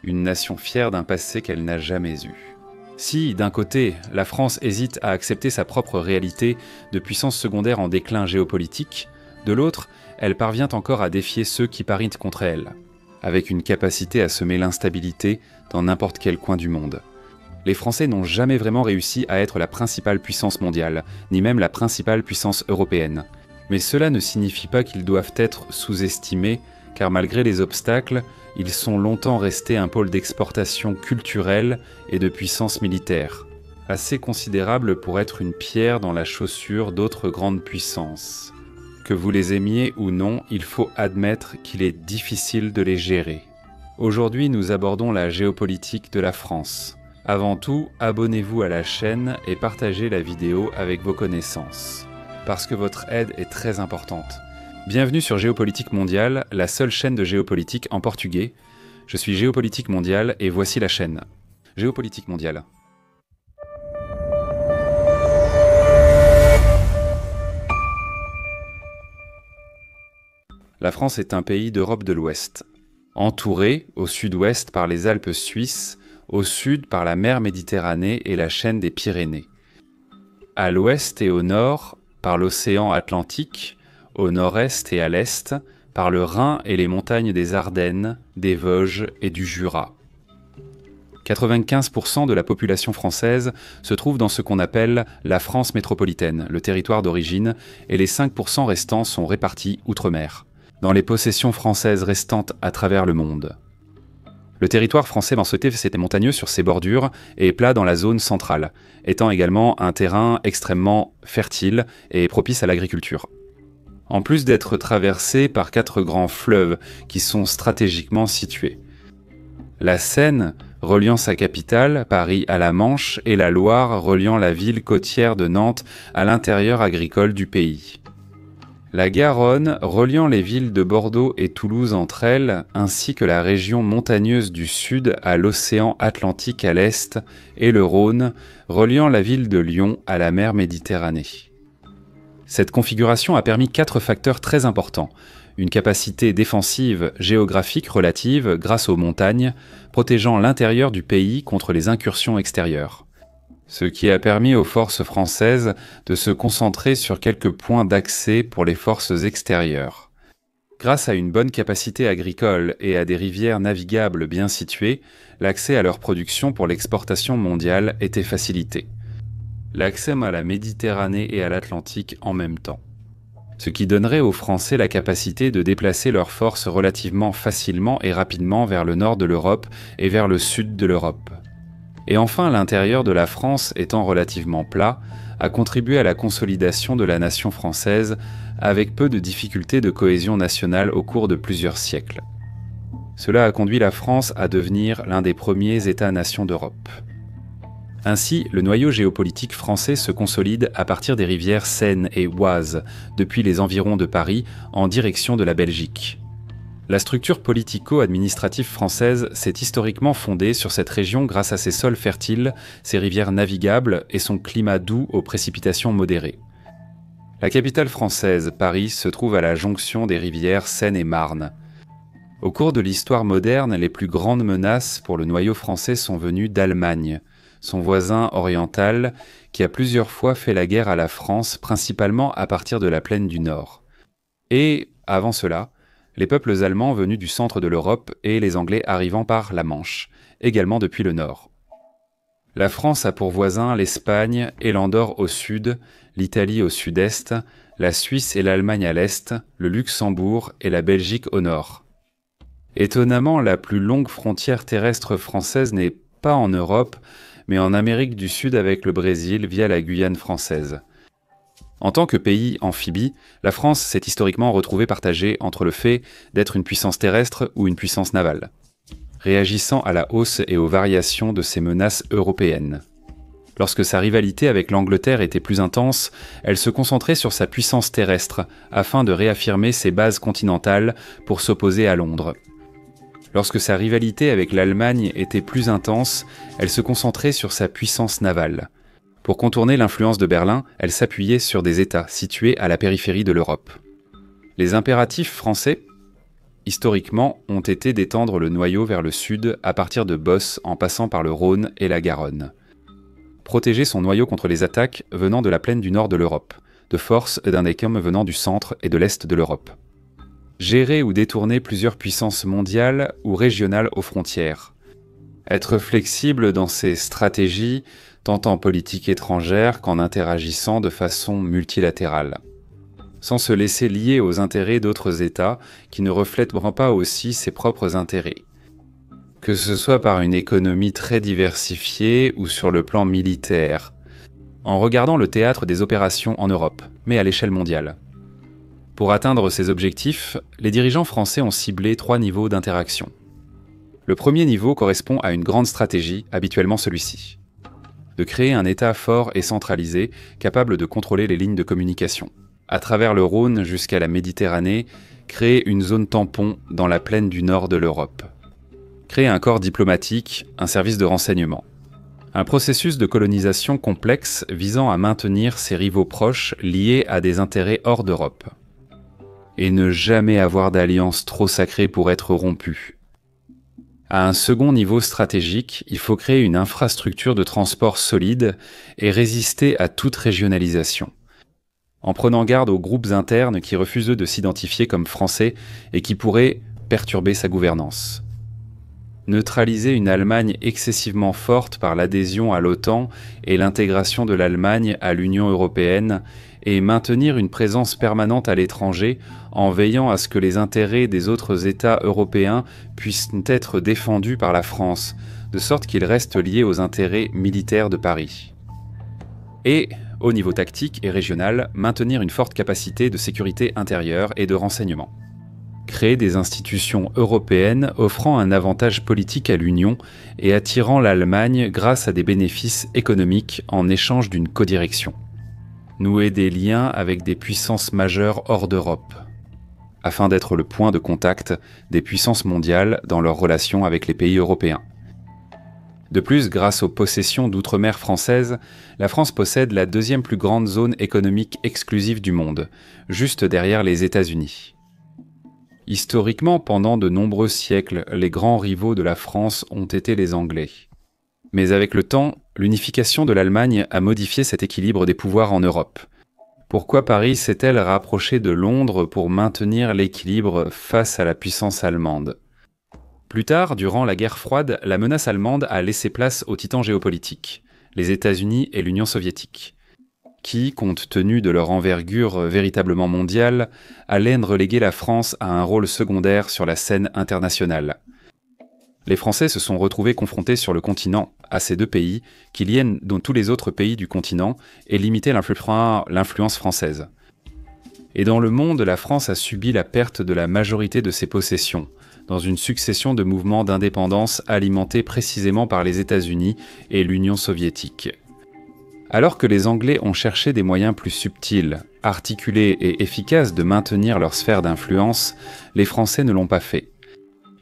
une nation fière d'un passé qu'elle n'a jamais eu. Si, d'un côté, la France hésite à accepter sa propre réalité de puissance secondaire en déclin géopolitique, de l'autre, elle parvient encore à défier ceux qui parient contre elle, avec une capacité à semer l'instabilité dans n'importe quel coin du monde. Les Français n'ont jamais vraiment réussi à être la principale puissance mondiale, ni même la principale puissance européenne. Mais cela ne signifie pas qu'ils doivent être sous-estimés, car malgré les obstacles, ils sont longtemps restés un pôle d'exportation culturelle et de puissance militaire, assez considérable pour être une pierre dans la chaussure d'autres grandes puissances. Que vous les aimiez ou non, il faut admettre qu'il est difficile de les gérer. Aujourd'hui, nous abordons la géopolitique de la France. Avant tout, abonnez-vous à la chaîne et partagez la vidéo avec vos connaissances, parce que votre aide est très importante. Bienvenue sur Géopolitique Mondiale, la seule chaîne de géopolitique en portugais. Je suis Géopolitique Mondiale et voici la chaîne. Géopolitique Mondiale. La France est un pays d'Europe de l'Ouest, entouré au sud-ouest par les Alpes suisses, au sud par la mer Méditerranée et la chaîne des Pyrénées. À l'ouest et au nord par l'océan Atlantique, au nord-est et à l'est par le Rhin et les montagnes des Ardennes, des Vosges et du Jura. 95% de la population française se trouve dans ce qu'on appelle la France métropolitaine, le territoire d'origine, et les 5% restants sont répartis outre-mer, dans les possessions françaises restantes à travers le monde. Le territoire français denseté est montagneux sur ses bordures et plat dans la zone centrale, étant également un terrain extrêmement fertile et propice à l'agriculture. En plus d'être traversé par 4 grands fleuves qui sont stratégiquement situés. La Seine, reliant sa capitale, Paris, à la Manche, et la Loire, reliant la ville côtière de Nantes à l'intérieur agricole du pays. La Garonne, reliant les villes de Bordeaux et Toulouse entre elles, ainsi que la région montagneuse du sud à l'océan Atlantique à l'est, et le Rhône, reliant la ville de Lyon à la mer Méditerranée. Cette configuration a permis 4 facteurs très importants. Une capacité défensive géographique relative grâce aux montagnes, protégeant l'intérieur du pays contre les incursions extérieures. Ce qui a permis aux forces françaises de se concentrer sur quelques points d'accès pour les forces extérieures. Grâce à une bonne capacité agricole et à des rivières navigables bien situées, l'accès à leur production pour l'exportation mondiale était facilité. L'accès à la Méditerranée et à l'Atlantique en même temps. Ce qui donnerait aux Français la capacité de déplacer leurs forces relativement facilement et rapidement vers le nord de l'Europe et vers le sud de l'Europe. Et enfin, l'intérieur de la France étant relativement plat, a contribué à la consolidation de la nation française avec peu de difficultés de cohésion nationale au cours de plusieurs siècles. Cela a conduit la France à devenir l'un des premiers États-nations d'Europe. Ainsi, le noyau géopolitique français se consolide à partir des rivières Seine et Oise, depuis les environs de Paris, en direction de la Belgique. La structure politico-administrative française s'est historiquement fondée sur cette région grâce à ses sols fertiles, ses rivières navigables et son climat doux aux précipitations modérées. La capitale française, Paris, se trouve à la jonction des rivières Seine et Marne. Au cours de l'histoire moderne, les plus grandes menaces pour le noyau français sont venues d'Allemagne, son voisin oriental, qui a plusieurs fois fait la guerre à la France, principalement à partir de la plaine du Nord. Et, avant cela, les peuples allemands venus du centre de l'Europe et les Anglais arrivant par la Manche, également depuis le nord. La France a pour voisins l'Espagne et l'Andorre au sud, l'Italie au sud-est, la Suisse et l'Allemagne à l'est, le Luxembourg et la Belgique au nord. Étonnamment, la plus longue frontière terrestre française n'est pas en Europe, mais en Amérique du Sud avec le Brésil via la Guyane française. En tant que pays amphibie, la France s'est historiquement retrouvée partagée entre le fait d'être une puissance terrestre ou une puissance navale, réagissant à la hausse et aux variations de ses menaces européennes. Lorsque sa rivalité avec l'Angleterre était plus intense, elle se concentrait sur sa puissance terrestre afin de réaffirmer ses bases continentales pour s'opposer à Londres. Lorsque sa rivalité avec l'Allemagne était plus intense, elle se concentrait sur sa puissance navale. Pour contourner l'influence de Berlin, elle s'appuyait sur des États situés à la périphérie de l'Europe. Les impératifs français historiquement, ont été d'étendre le noyau vers le sud à partir de Bos en passant par le Rhône et la Garonne. Protéger son noyau contre les attaques venant de la plaine du nord de l'Europe, de forces et d'un écume venant du centre et de l'est de l'Europe. Gérer ou détourner plusieurs puissances mondiales ou régionales aux frontières. Être flexible dans ses stratégies, tant en politique étrangère qu'en interagissant de façon multilatérale, sans se laisser lier aux intérêts d'autres États qui ne reflètent pas aussi ses propres intérêts. Que ce soit par une économie très diversifiée ou sur le plan militaire, en regardant le théâtre des opérations en Europe, mais à l'échelle mondiale. Pour atteindre ces objectifs, les dirigeants français ont ciblé 3 niveaux d'interaction. Le premier niveau correspond à une grande stratégie, habituellement celui-ci. De créer un État fort et centralisé, capable de contrôler les lignes de communication. À travers le Rhône jusqu'à la Méditerranée, créer une zone tampon dans la plaine du nord de l'Europe. Créer un corps diplomatique, un service de renseignement. Un processus de colonisation complexe visant à maintenir ses rivaux proches liés à des intérêts hors d'Europe. Et ne jamais avoir d'alliance trop sacrée pour être rompue. À un second niveau stratégique, il faut créer une infrastructure de transport solide et résister à toute régionalisation, en prenant garde aux groupes internes qui refusent de s'identifier comme français et qui pourraient perturber sa gouvernance. Neutraliser une Allemagne excessivement forte par l'adhésion à l'OTAN et l'intégration de l'Allemagne à l'Union européenne et maintenir une présence permanente à l'étranger en veillant à ce que les intérêts des autres États européens puissent être défendus par la France, de sorte qu'ils restent liés aux intérêts militaires de Paris. Et, au niveau tactique et régional, maintenir une forte capacité de sécurité intérieure et de renseignement. Créer des institutions européennes offrant un avantage politique à l'Union et attirant l'Allemagne grâce à des bénéfices économiques en échange d'une codirection. Nouer des liens avec des puissances majeures hors d'Europe, afin d'être le point de contact des puissances mondiales dans leurs relations avec les pays européens. De plus, grâce aux possessions d'outre-mer françaises, la France possède la deuxième plus grande zone économique exclusive du monde, juste derrière les États-Unis. Historiquement, pendant de nombreux siècles, les grands rivaux de la France ont été les Anglais. Mais avec le temps, l'unification de l'Allemagne a modifié cet équilibre des pouvoirs en Europe. Pourquoi Paris s'est-elle rapprochée de Londres pour maintenir l'équilibre face à la puissance allemande ? Plus tard, durant la guerre froide, la menace allemande a laissé place aux titans géopolitiques, les États-Unis et l'Union soviétique, qui, compte tenu de leur envergure véritablement mondiale, allaient reléguer la France à un rôle secondaire sur la scène internationale. Les Français se sont retrouvés confrontés sur le continent à ces deux pays qui liaient dans tous les autres pays du continent et limitaient l'influence française. Et dans le monde, la France a subi la perte de la majorité de ses possessions, dans une succession de mouvements d'indépendance alimentés précisément par les États-Unis et l'Union soviétique. Alors que les Anglais ont cherché des moyens plus subtils, articulés et efficaces de maintenir leur sphère d'influence, les Français ne l'ont pas fait.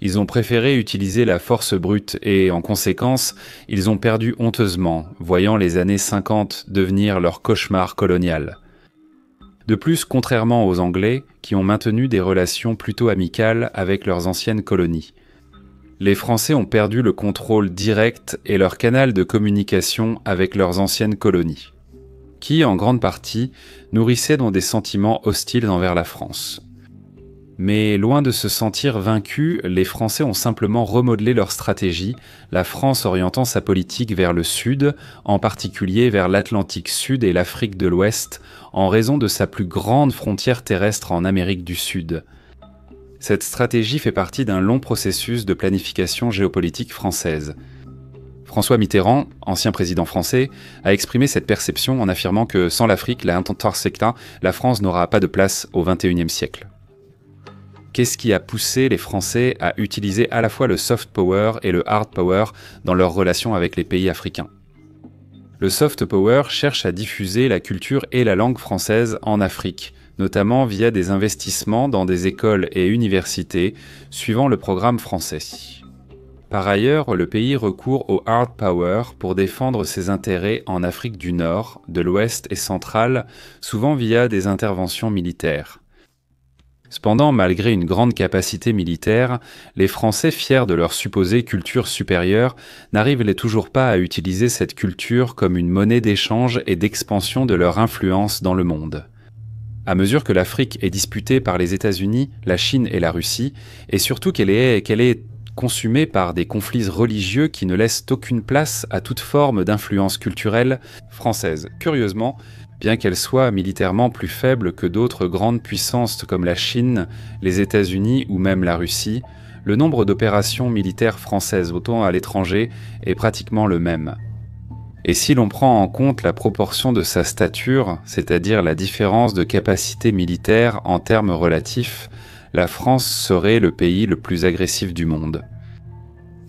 Ils ont préféré utiliser la force brute et, en conséquence, ils ont perdu honteusement, voyant les années 50 devenir leur cauchemar colonial. De plus, contrairement aux Anglais, qui ont maintenu des relations plutôt amicales avec leurs anciennes colonies, les Français ont perdu le contrôle direct et leur canal de communication avec leurs anciennes colonies, qui, en grande partie, nourrissaient dans des sentiments hostiles envers la France. Mais loin de se sentir vaincus, les Français ont simplement remodelé leur stratégie, la France orientant sa politique vers le sud, en particulier vers l'Atlantique Sud et l'Afrique de l'Ouest, en raison de sa plus grande frontière terrestre en Amérique du Sud. Cette stratégie fait partie d'un long processus de planification géopolitique française. François Mitterrand, ancien président français, a exprimé cette perception en affirmant que sans l'Afrique, la France n'aura pas de place au XXIe siècle. Qu'est-ce qui a poussé les Français à utiliser à la fois le soft power et le hard power dans leurs relations avec les pays africains ? Le soft power cherche à diffuser la culture et la langue française en Afrique, notamment via des investissements dans des écoles et universités suivant le programme français. Par ailleurs, le pays recourt au hard power pour défendre ses intérêts en Afrique du Nord, de l'Ouest et centrale, souvent via des interventions militaires. Cependant, malgré une grande capacité militaire, les Français, fiers de leur supposée culture supérieure, n'arrivent toujours pas à utiliser cette culture comme une monnaie d'échange et d'expansion de leur influence dans le monde. À mesure que l'Afrique est disputée par les États-Unis, la Chine et la Russie, et surtout qu'elle est consumée par des conflits religieux qui ne laissent aucune place à toute forme d'influence culturelle française. Curieusement, bien qu'elle soit militairement plus faible que d'autres grandes puissances comme la Chine, les États-Unis ou même la Russie, le nombre d'opérations militaires françaises autant à l'étranger est pratiquement le même. Et si l'on prend en compte la proportion de sa stature, c'est-à-dire la différence de capacité militaire en termes relatifs, la France serait le pays le plus agressif du monde.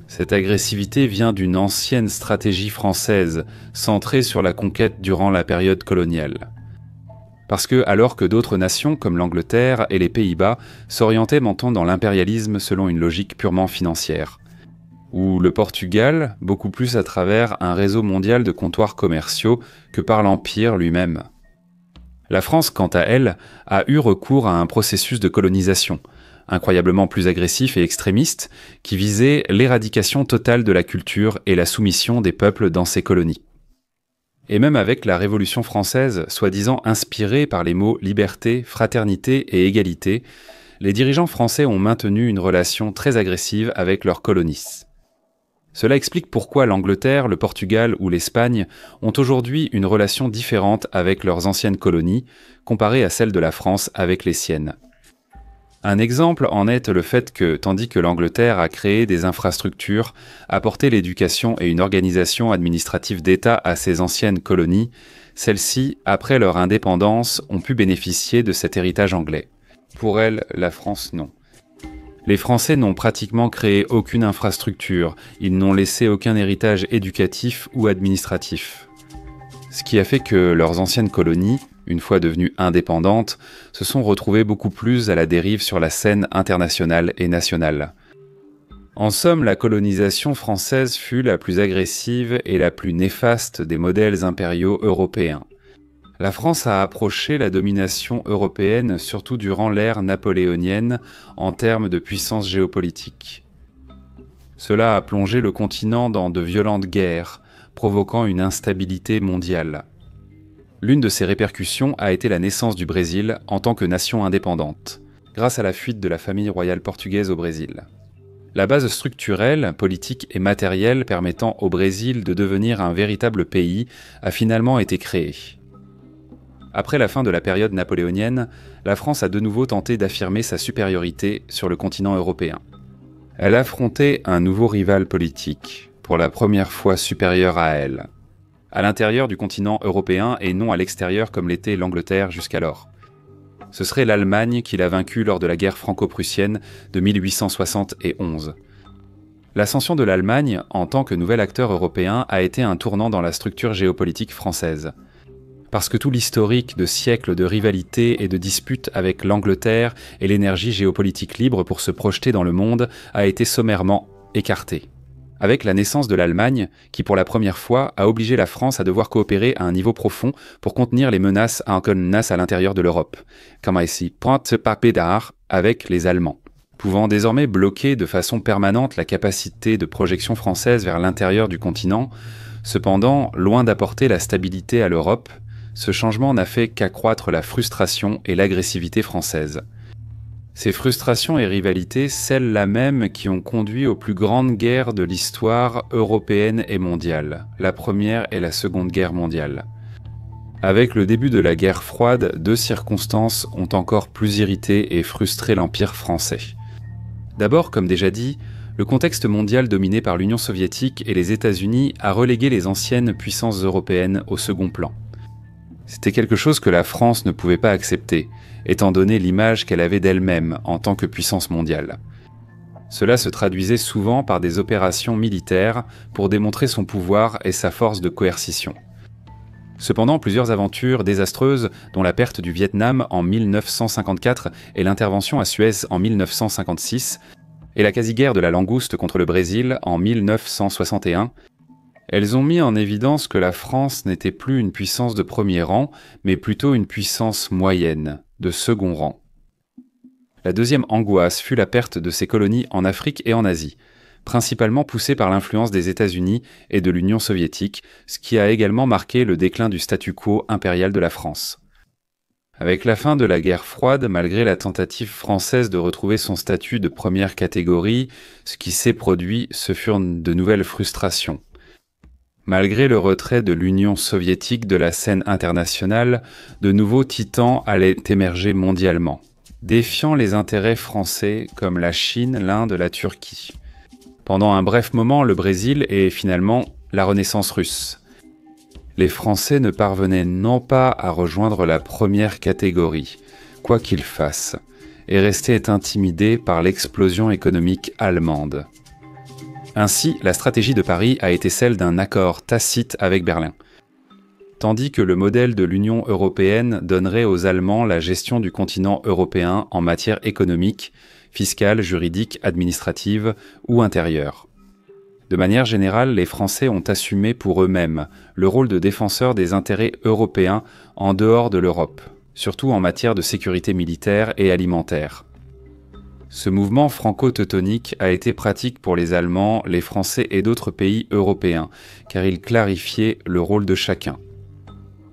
Cette agressivité vient d'une ancienne stratégie française, centrée sur la conquête durant la période coloniale. Parce que, alors que d'autres nations, comme l'Angleterre et les Pays-Bas, s'orientaient maintenant dans l'impérialisme selon une logique purement financière, ou le Portugal, beaucoup plus à travers un réseau mondial de comptoirs commerciaux que par l'Empire lui-même. La France, quant à elle, a eu recours à un processus de colonisation, incroyablement plus agressif et extrémiste, qui visait l'éradication totale de la culture et la soumission des peuples dans ces colonies. Et même avec la Révolution française, soi-disant inspirée par les mots liberté, fraternité et égalité, les dirigeants français ont maintenu une relation très agressive avec leurs colonies. Cela explique pourquoi l'Angleterre, le Portugal ou l'Espagne ont aujourd'hui une relation différente avec leurs anciennes colonies, comparée à celle de la France avec les siennes. Un exemple en est le fait que, tandis que l'Angleterre a créé des infrastructures, apporté l'éducation et une organisation administrative d'État à ses anciennes colonies, celles-ci, après leur indépendance, ont pu bénéficier de cet héritage anglais. Pour elles, la France, non. Les Français n'ont pratiquement créé aucune infrastructure, ils n'ont laissé aucun héritage éducatif ou administratif. Ce qui a fait que leurs anciennes colonies, une fois devenues indépendantes, se sont retrouvées beaucoup plus à la dérive sur la scène internationale et nationale. En somme, la colonisation française fut la plus agressive et la plus néfaste des modèles impériaux européens. La France a approché la domination européenne surtout durant l'ère napoléonienne en termes de puissance géopolitique. Cela a plongé le continent dans de violentes guerres, provoquant une instabilité mondiale. L'une de ces répercussions a été la naissance du Brésil en tant que nation indépendante, grâce à la fuite de la famille royale portugaise au Brésil. La base structurelle, politique et matérielle permettant au Brésil de devenir un véritable pays a finalement été créée. Après la fin de la période napoléonienne, la France a de nouveau tenté d'affirmer sa supériorité sur le continent européen. Elle affrontait un nouveau rival politique, pour la première fois supérieur à elle, à l'intérieur du continent européen et non à l'extérieur comme l'était l'Angleterre jusqu'alors. Ce serait l'Allemagne qui l'a vaincue lors de la guerre franco-prussienne de 1871. L'ascension de l'Allemagne, en tant que nouvel acteur européen, a été un tournant dans la structure géopolitique française. Parce que tout l'historique de siècles de rivalité et de disputes avec l'Angleterre et l'énergie géopolitique libre pour se projeter dans le monde a été sommairement écarté. Avec la naissance de l'Allemagne, qui pour la première fois a obligé la France à devoir coopérer à un niveau profond pour contenir les menaces à l'intérieur de l'Europe, comme ici, avec les Allemands, pouvant désormais bloquer de façon permanente la capacité de projection française vers l'intérieur du continent. Cependant, loin d'apporter la stabilité à l'Europe, ce changement n'a fait qu'accroître la frustration et l'agressivité française. Ces frustrations et rivalités, celles-là même qui ont conduit aux plus grandes guerres de l'histoire européenne et mondiale, la Première et la Seconde Guerre mondiale. Avec le début de la guerre froide, deux circonstances ont encore plus irrité et frustré l'Empire français. D'abord, comme déjà dit, le contexte mondial dominé par l'Union soviétique et les États-Unis a relégué les anciennes puissances européennes au second plan. C'était quelque chose que la France ne pouvait pas accepter, étant donné l'image qu'elle avait d'elle-même en tant que puissance mondiale. Cela se traduisait souvent par des opérations militaires pour démontrer son pouvoir et sa force de coercition. Cependant, plusieurs aventures désastreuses, dont la perte du Vietnam en 1954 et l'intervention à Suez en 1956, et la quasi-guerre de la langouste contre le Brésil en 1961, elles ont mis en évidence que la France n'était plus une puissance de premier rang, mais plutôt une puissance moyenne, de second rang. La deuxième angoisse fut la perte de ses colonies en Afrique et en Asie, principalement poussée par l'influence des États-Unis et de l'Union soviétique, ce qui a également marqué le déclin du statu quo impérial de la France. Avec la fin de la guerre froide, malgré la tentative française de retrouver son statut de première catégorie, ce qui s'est produit, ce furent de nouvelles frustrations. Malgré le retrait de l'Union soviétique de la scène internationale, de nouveaux titans allaient émerger mondialement, défiant les intérêts français comme la Chine, l'Inde, la Turquie. Pendant un bref moment, le Brésil et finalement la Renaissance russe. Les Français ne parvenaient non pas à rejoindre la première catégorie, quoi qu'ils fassent, et restaient intimidés par l'explosion économique allemande. Ainsi, la stratégie de Paris a été celle d'un accord tacite avec Berlin, tandis que le modèle de l'Union européenne donnerait aux Allemands la gestion du continent européen en matière économique, fiscale, juridique, administrative ou intérieure. De manière générale, les Français ont assumé pour eux-mêmes le rôle de défenseurs des intérêts européens en dehors de l'Europe, surtout en matière de sécurité militaire et alimentaire. Ce mouvement franco-teutonique a été pratique pour les Allemands, les Français et d'autres pays européens, car il clarifiait le rôle de chacun.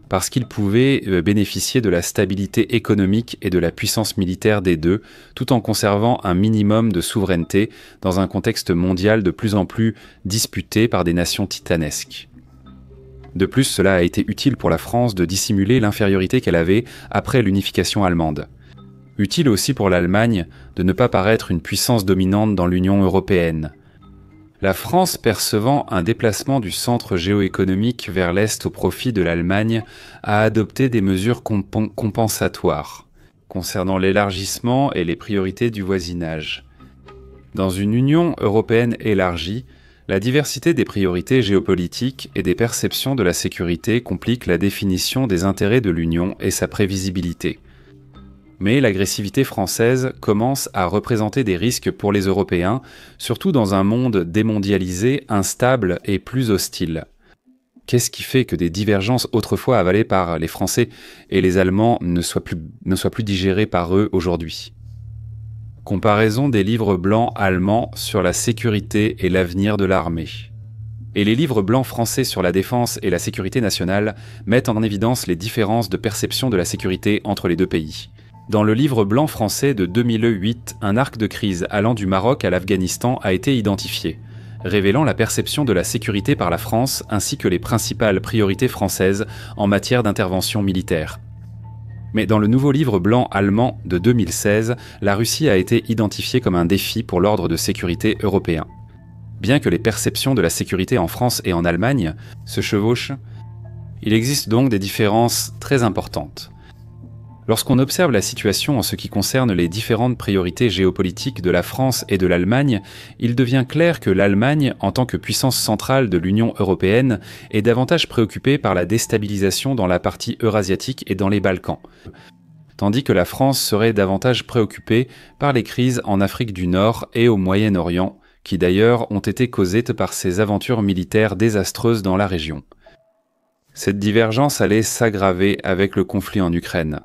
Parce qu'ils pouvaient bénéficier de la stabilité économique et de la puissance militaire des deux, tout en conservant un minimum de souveraineté dans un contexte mondial de plus en plus disputé par des nations titanesques. De plus, cela a été utile pour la France de dissimuler l'infériorité qu'elle avait après l'unification allemande. Utile aussi pour l'Allemagne de ne pas paraître une puissance dominante dans l'Union européenne. La France, percevant un déplacement du centre géoéconomique vers l'Est au profit de l'Allemagne, a adopté des mesures compensatoires concernant l'élargissement et les priorités du voisinage. Dans une Union européenne élargie, la diversité des priorités géopolitiques et des perceptions de la sécurité complique la définition des intérêts de l'Union et sa prévisibilité. Mais l'agressivité française commence à représenter des risques pour les Européens, surtout dans un monde démondialisé, instable et plus hostile. Qu'est-ce qui fait que des divergences autrefois avalées par les Français et les Allemands ne soient plus digérées par eux aujourd'hui ? Comparaison des livres blancs allemands sur la sécurité et l'avenir de l'armée. Et les livres blancs français sur la défense et la sécurité nationale mettent en évidence les différences de perception de la sécurité entre les deux pays. Dans le livre blanc français de 2008, un arc de crise allant du Maroc à l'Afghanistan a été identifié, révélant la perception de la sécurité par la France ainsi que les principales priorités françaises en matière d'intervention militaire. Mais dans le nouveau livre blanc allemand de 2016, la Russie a été identifiée comme un défi pour l'ordre de sécurité européen. Bien que les perceptions de la sécurité en France et en Allemagne se chevauchent, il existe donc des différences très importantes. Lorsqu'on observe la situation en ce qui concerne les différentes priorités géopolitiques de la France et de l'Allemagne, il devient clair que l'Allemagne, en tant que puissance centrale de l'Union européenne, est davantage préoccupée par la déstabilisation dans la partie eurasiatique et dans les Balkans, tandis que la France serait davantage préoccupée par les crises en Afrique du Nord et au Moyen-Orient, qui d'ailleurs ont été causées par ces aventures militaires désastreuses dans la région. Cette divergence allait s'aggraver avec le conflit en Ukraine.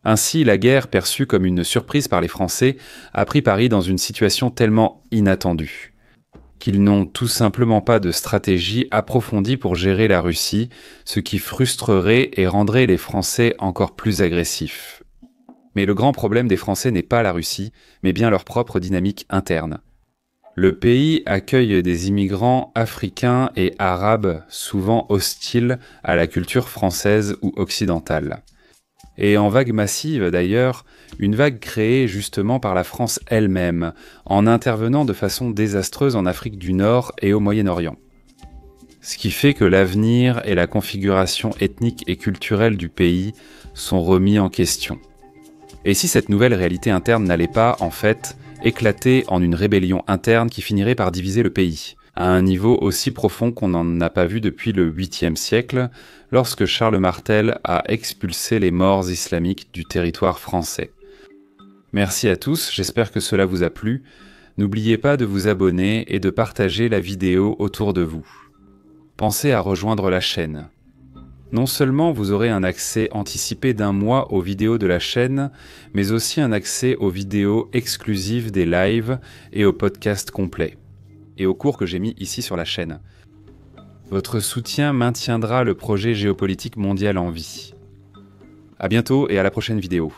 Ainsi, la guerre, perçue comme une surprise par les Français, a pris Paris dans une situation tellement inattendue qu'ils n'ont tout simplement pas de stratégie approfondie pour gérer la Russie, ce qui frustrerait et rendrait les Français encore plus agressifs. Mais le grand problème des Français n'est pas la Russie, mais bien leur propre dynamique interne. Le pays accueille des immigrants africains et arabes souvent hostiles à la culture française ou occidentale. Et en vague massive d'ailleurs, une vague créée justement par la France elle-même, en intervenant de façon désastreuse en Afrique du Nord et au Moyen-Orient. Ce qui fait que l'avenir et la configuration ethnique et culturelle du pays sont remis en question. Et si cette nouvelle réalité interne n'allait pas, en fait, éclater en une rébellion interne qui finirait par diviser le pays, à un niveau aussi profond qu'on n'en a pas vu depuis le 8e siècle, lorsque Charles Martel a expulsé les morts islamiques du territoire français. Merci à tous, j'espère que cela vous a plu. N'oubliez pas de vous abonner et de partager la vidéo autour de vous. Pensez à rejoindre la chaîne. Non seulement vous aurez un accès anticipé d'1 mois aux vidéos de la chaîne, mais aussi un accès aux vidéos exclusives des lives et aux podcasts complets, et aux cours que j'ai mis ici sur la chaîne. Votre soutien maintiendra le projet géopolitique mondial en vie. À bientôt et à la prochaine vidéo.